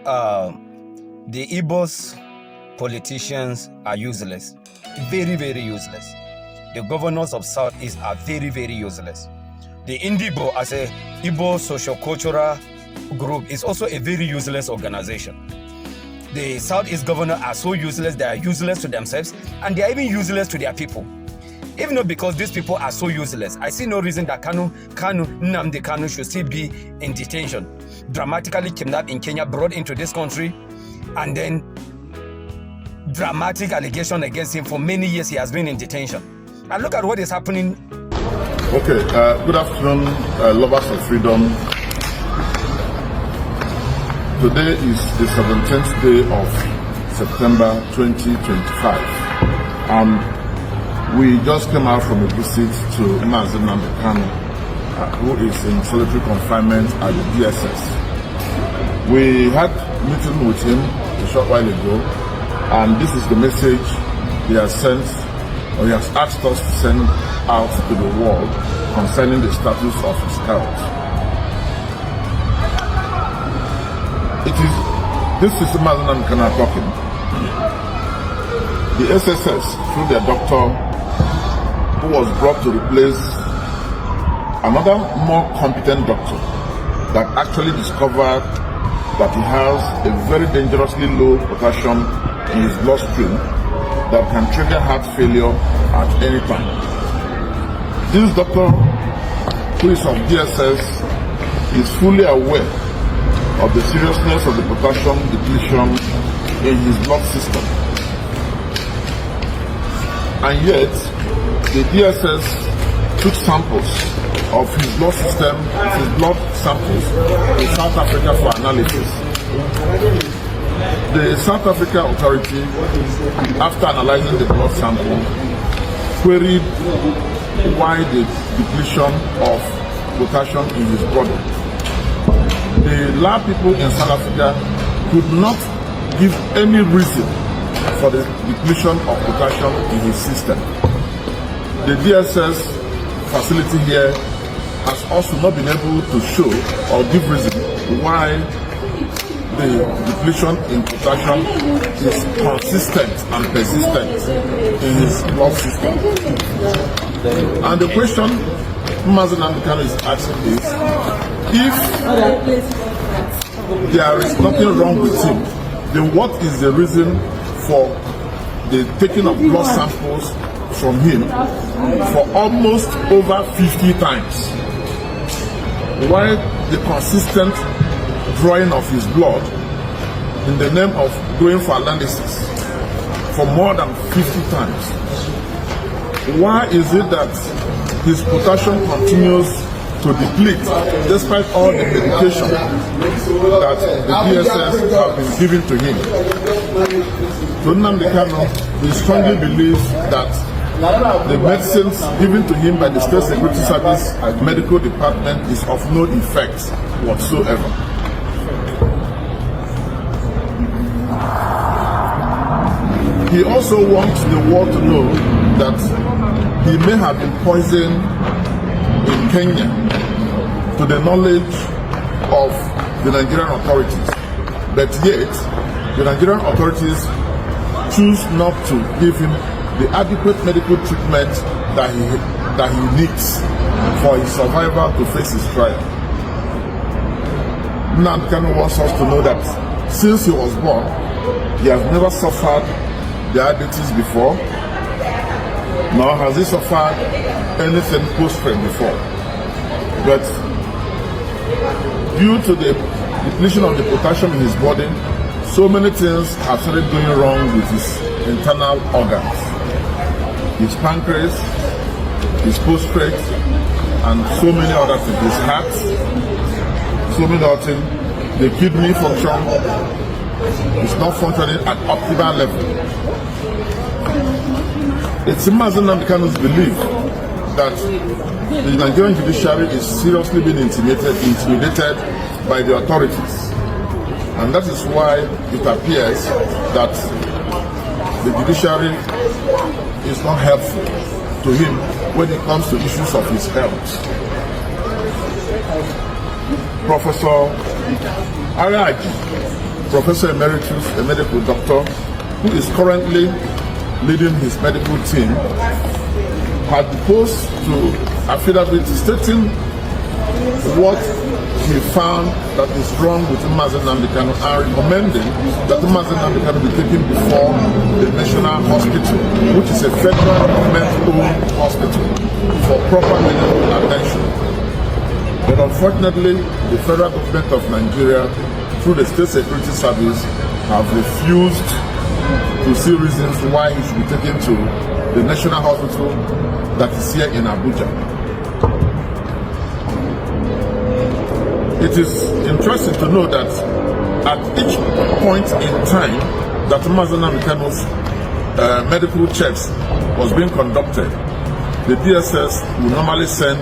the Igbos politicians are useless, very, very useless. The governors of Southeast are very, very useless. The Indigo, as a Igbo socio-cultural group, is also a very useless organization. The Southeast governors are so useless, they are useless to themselves, and they are even useless to their people. If not because these people are so useless, I see no reason that Nnamdi Kanu should still be in detention, dramatically kidnapped in Kenya, brought into this country, and then dramatic allegation against him. For many years he has been in detention. And look at what is happening. Okay, good afternoon, lovers of freedom. Today is the 17th day of September 2025. We just came out from a visit to Nnamdi Kanu, who is in solitary confinement at the DSS. We had a meeting with him a short while ago, and this is the message he has sent, or he has asked us to send out to the world concerning the status of his health. This is Nnamdi Kanu talking. The SSS, through their doctor, who was brought to replace another more competent doctor that actually discovered that he has a very dangerously low potassium in his bloodstream that can trigger heart failure at any time. This doctor, who is of DSS, is fully aware of the seriousness of the potassium depletion in his blood system. And yet, the DSS took samples of his blood system, his blood samples in South Africa for analysis. The South Africa authority, after analyzing the blood sample, queried why the depletion of potassium in his body. The lab people in South Africa could not give any reason for the depletion of potassium in his system. The DSS facility here has also not been able to show or give reason why the depletion in potassium is consistent and persistent in his blood system. And the question Nnamdi Kanu is asking is, if there is nothing wrong with him, then what is the reason for the taking of blood samples from him for almost over 50 times? Why the consistent drawing of his blood in the name of going for analysis for more than 50 times? Why is it that his potassium continues to deplete despite all the medication that the DSS have been giving to him? To Nnamdi Kanu, we strongly believe that the medicines given to him by the State Security Service medical department is of no effect whatsoever. He also wants the world to know that he may have been poisoned in Kenya to the knowledge of the Nigerian authorities, but yet the Nigerian authorities choose not to give him the adequate medical treatment that he needs for his survival to face his trial. Nnamdi Kanu wants us to know that since he was born, he has never suffered diabetes before, nor has he suffered anything post-trem before. But due to the depletion of the potassium in his body, so many things have started going wrong with his internal organs. His pancreas, his prostate, and so many other things. His heart, so many other things. The kidney function is not functioning at optimal level. It's Nnamdi Kanu's belief that the Nigerian judiciary is seriously being intimidated by the authorities. And that is why it appears that the judiciary is not helpful to him when it comes to issues of his health. Professor Araji Professor Emeritus, a medical doctor, who is currently leading his medical team, had proposed to affidavit stating what he found that is wrong with Nnamdi Kanu and recommending that Nnamdi Kanu be taken before the National Hospital, which is a federal government-owned hospital, for proper medical attention. But unfortunately, the federal government of Nigeria, through the State Security Service, have refused to see reasons why he should be taken to the National Hospital that is here in Abuja. It is interesting to know that at each point in time that Nnamdi Kanu's medical checks was being conducted, the DSS will normally send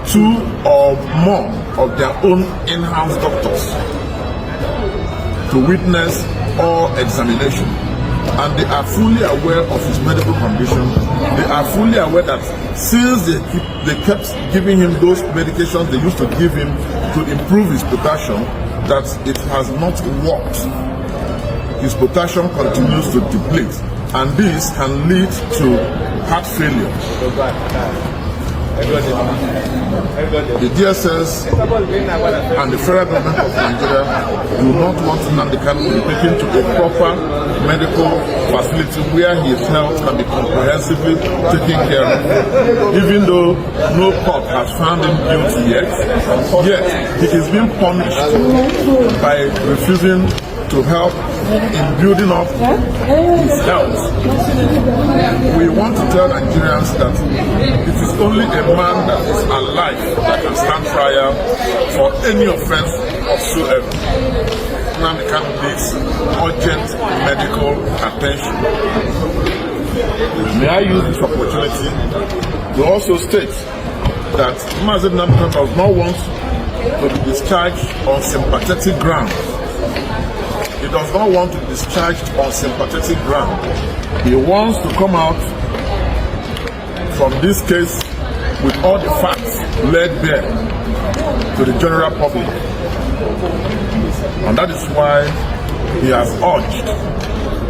2 or more of their own in-house doctors to witness all examination. And they are fully aware of his medical condition. They are fully aware that since they kept giving him those medications they used to give him to improve his potassium, that it has not worked. His potassium continues to deplete, and this can lead to heart failure. The DSS and the federal government of Nigeria do not want Nnamdi Kanu to be taken to a proper medical facility where his health can be comprehensively taken care of. Even though no court has found him guilty yet he is being punished by refusing to help in building up his health. We want to tell Nigerians that it is only a man that is alive that can stand trial for any offense whatsoever. Nnamdi Kanu needs urgent medical attention. May I use this opportunity to also state that Nnamdi Kanu does not want to be discharged on sympathetic grounds. He does not want to be discharged on sympathetic ground. He wants to come out from this case with all the facts laid bare to the general public. And that is why he has urged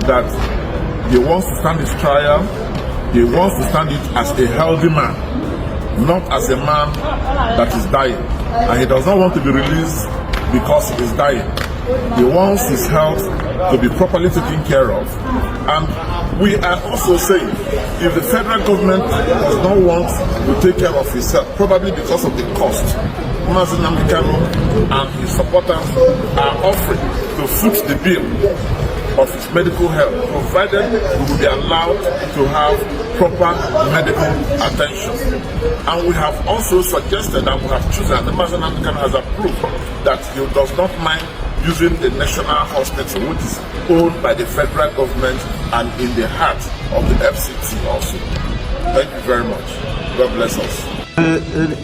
that he wants to stand his trial, he wants to stand it as a healthy man, not as a man that is dying. And he does not want to be released because he is dying. He wants his health to be properly taken care of. And we are also saying, if the federal government does not want to take care of his health, probably because of the cost, Nnamdi Kanu and his supporters are offering to foot the bill of his medical health, provided we will be allowed to have proper medical attention. And we have also suggested that we have chosen, and Nnamdi Kanu has approved, that he does not mind using the National Hospital, which is owned by the federal government and in the heart of the FCT also. Thank you very much. God bless us.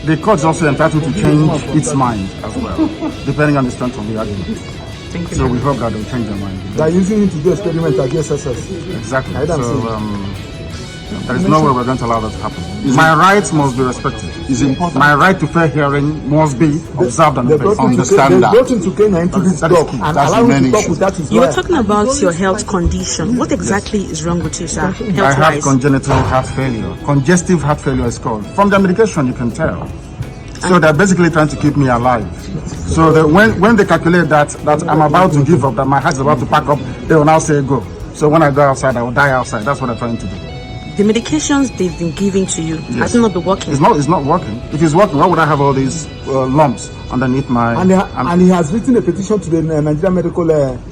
The court is also entitled to change its mind as well, depending on the strength of the argument. Thank you. So we hope that they'll change their mind. They are using it to do experiment against SSS. Exactly. There is no way we're going to allow that to happen. My rights must be respected. It's important. My right to fair hearing must be observed and obeyed. Understand that. They brought him to Kenya into this talk and allow him to talk with that. You were talking about your health condition. What exactly is wrong with you, sir? I have congenital heart failure. Congestive heart failure is called. From the medication, you can tell. So they're basically trying to keep me alive. So that when they calculate that I'm about to give up, that my heart is about to pack up, they will now say go. So when I go outside, I will die outside. That's what they're trying to do. The medications they've been giving to you, has it not been working? It's not working. If it's working, why would I have all these lumps underneath my... And he has written a petition to the Nigerian Medical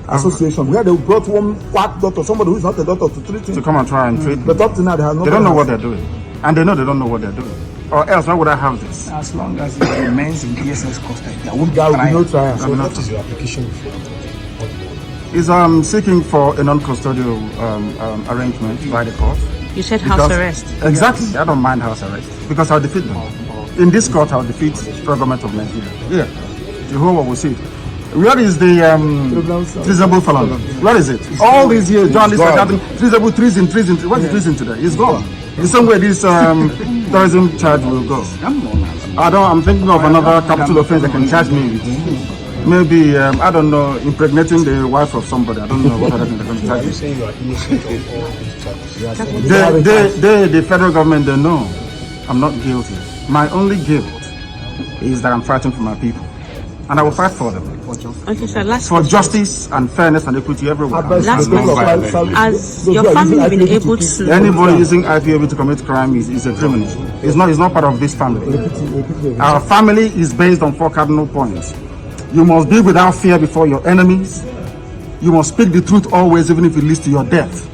Association where they brought one quack doctor, somebody who is not a doctor, to treat him. To come and try and treat me. But up to now, they have not... They don't know what they're doing. And they know they don't know what they're doing. Or else, why would I have this? As long as it remains in DSS custody, there won't be no trial. So what is your application? Is seeking for a non-custodial arrangement by the court. You said house arrest. Exactly. Yes. I don't mind house arrest because I'll defeat them. In this court, I'll defeat the federal government of Nigeria. Yeah. Jehovah will see it. Where is the treasonable felon? Where is it? All these years, journalists are having treasonable treason. What is treason today? It's gone. In some way, this terrorism charge will go. I'm thinking of another capital offense that can charge me with. maybe, I don't know, impregnating the wife of somebody. I don't know what other thing they're going to Are tell you you. saying you are innocent of all these charges? The federal government, they know I'm not guilty. My only guilt is that I'm fighting for my people. And I will fight for them. Okay, sir, last For question. justice and fairness and equity everywhere. Last question. Has your family been able to... Anybody using IPOB to commit crime is a criminal. It's not part of this family. Our family is based on 4 cardinal points. You must be without fear before your enemies. You must speak the truth always, even if it leads to your death.